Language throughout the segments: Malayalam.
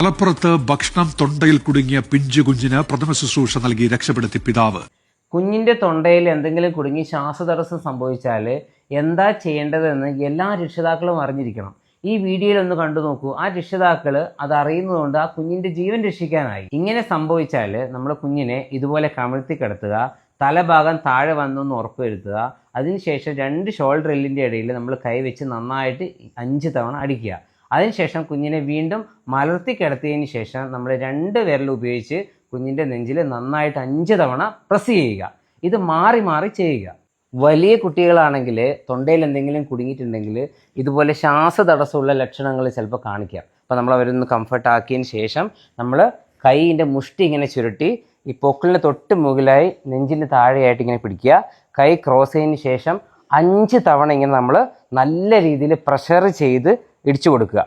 മലപ്പുറത്ത് ഭക്ഷണം തൊണ്ടയിൽ കുടുങ്ങിയ പിഞ്ചു കുഞ്ഞിന് പ്രഥമ ശുശ്രൂഷ നൽകി രക്ഷപ്പെടുത്തി പിതാവ്. കുഞ്ഞിന്റെ തൊണ്ടയിൽ എന്തെങ്കിലും കുടുങ്ങി ശ്വാസതടസ്സം സംഭവിച്ചാൽ എന്താ ചെയ്യേണ്ടതെന്ന് എല്ലാ രക്ഷിതാക്കളും അറിഞ്ഞിരിക്കണം. ഈ വീഡിയോയിൽ ഒന്ന് കണ്ടു നോക്കൂ. ആ രക്ഷിതാക്കൾ അത് അറിയുന്നതുകൊണ്ട് ആ കുഞ്ഞിന്റെ ജീവൻ രക്ഷിക്കാനായി. ഇങ്ങനെ സംഭവിച്ചാൽ നമ്മുടെ കുഞ്ഞിനെ ഇതുപോലെ കമിഴ്ത്തി കിടത്തുക, തലഭാഗം താഴെ വന്നൊന്ന് ഉറപ്പുവരുത്തുക. അതിനുശേഷം 2 ഷോൾഡർ എല്ലിൻ്റെ ഇടയിൽ നമ്മൾ കൈവച്ച് നന്നായിട്ട് 5 തവണ അടിക്കുക. അതിനുശേഷം കുഞ്ഞിനെ വീണ്ടും മലർത്തി കിടത്തിയതിന് ശേഷം നമ്മൾ 2 വിരൽ ഉപയോഗിച്ച് കുഞ്ഞിൻ്റെ നെഞ്ചിൽ നന്നായിട്ട് 5 തവണ പ്രസ് ചെയ്യുക. ഇത് മാറി മാറി ചെയ്യുക. വലിയ കുട്ടികളാണെങ്കിൽ തൊണ്ടയിൽ എന്തെങ്കിലും കുടുങ്ങിയിട്ടുണ്ടെങ്കിൽ ഇതുപോലെ ശ്വാസതടസ്സമുള്ള ലക്ഷണങ്ങൾ ചിലപ്പോൾ കാണിക്കാം. അപ്പോൾ നമ്മൾ അവരൊന്ന് കംഫർട്ട് ആക്കിയതിന് ശേഷം നമ്മൾ കൈയിൻ്റെ മുഷ്ടി ഇങ്ങനെ ചുരുട്ടി ഈ പൊക്കിളിന് തൊട്ട് മുകളിലായി നെഞ്ചിന് താഴെയായിട്ട് ഇങ്ങനെ പിടിക്കുക. കൈ ക്രോസ് ചെയ്തതിന് ശേഷം 5 തവണ ഇങ്ങനെ നമ്മൾ നല്ല രീതിയിൽ പ്രഷർ ചെയ്ത് ഇടിച്ചു കൊടുക്കുക.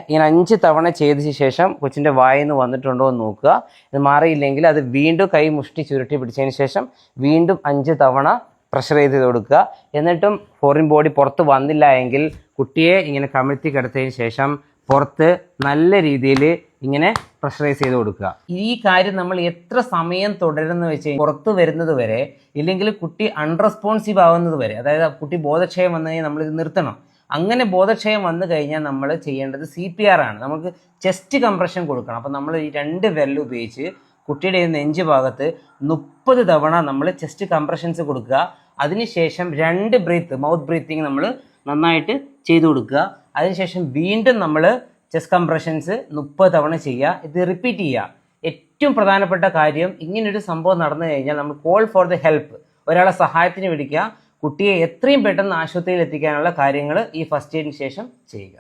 ഇങ്ങനെ 5 തവണ ചെയ്തതിന് ശേഷം കൊച്ചിൻ്റെ വായിൽ നിന്ന് വന്നിട്ടുണ്ടോ എന്ന് നോക്കുക. ഇത് മാറിയില്ലെങ്കിൽ അത് വീണ്ടും കൈ മുഷ്ടി ചുരുട്ടി പിടിച്ചതിന് ശേഷം വീണ്ടും 5 തവണ പ്രഷർ ചെയ്ത് കൊടുക്കുക. എന്നിട്ടും ഫോറിൻ ബോഡി പുറത്ത് വന്നില്ല എങ്കിൽ കുട്ടിയെ ഇങ്ങനെ കമിഴ്ത്തി കിടത്തതിന് ശേഷം പുറത്ത് നല്ല രീതിയിൽ ഇങ്ങനെ പ്രഷറൈസ് ചെയ്ത് കൊടുക്കുക. ഈ കാര്യം നമ്മൾ എത്ര സമയം തുടരുന്ന വെച്ച് പുറത്ത് വരുന്നത് വരെ, ഇല്ലെങ്കിൽ കുട്ടി അൺറെസ്പോൺസീവ് ആവുന്നത് വരെ, അതായത് കുട്ടി ബോധക്ഷയം വന്നു കഴിഞ്ഞാൽ നമ്മളിത് നിർത്തണം. അങ്ങനെ ബോധക്ഷയം വന്നു കഴിഞ്ഞാൽ നമ്മൾ ചെയ്യേണ്ടത് CPR ആണ്. നമുക്ക് ചെസ്റ്റ് കംപ്രഷൻ കൊടുക്കണം. അപ്പോൾ നമ്മൾ ഈ 2 വിരൽ ഉപയോഗിച്ച് കുട്ടിയുടെ നെഞ്ച് ഭാഗത്ത് 30 തവണ നമ്മൾ ചെസ്റ്റ് കംപ്രഷൻസ് കൊടുക്കുക. അതിനുശേഷം 2 മൗത്ത് ബ്രീത്തിങ് നമ്മൾ നന്നായിട്ട് ചെയ്തു കൊടുക്കുക. അതിനുശേഷം വീണ്ടും നമ്മൾ ചെസ്റ്റ് കംപ്രഷൻസ് 30 തവണ ചെയ്യുക. ഇത് റിപ്പീറ്റ് ചെയ്യുക. ഏറ്റവും പ്രധാനപ്പെട്ട കാര്യം, ഇങ്ങനൊരു സംഭവം നടന്നു കഴിഞ്ഞാൽ നമ്മൾ കോൾ ഫോർ ദ ഹെൽപ്പ്, ഒരാളെ സഹായത്തിന് വിളിക്കുക. കുട്ടിയെ എത്രയും പെട്ടെന്ന് ആശുപത്രിയിൽ എത്തിക്കാനുള്ള കാര്യങ്ങൾ ഈ ഫസ്റ്റ് എയ്ഡിന് ശേഷം ചെയ്യുക.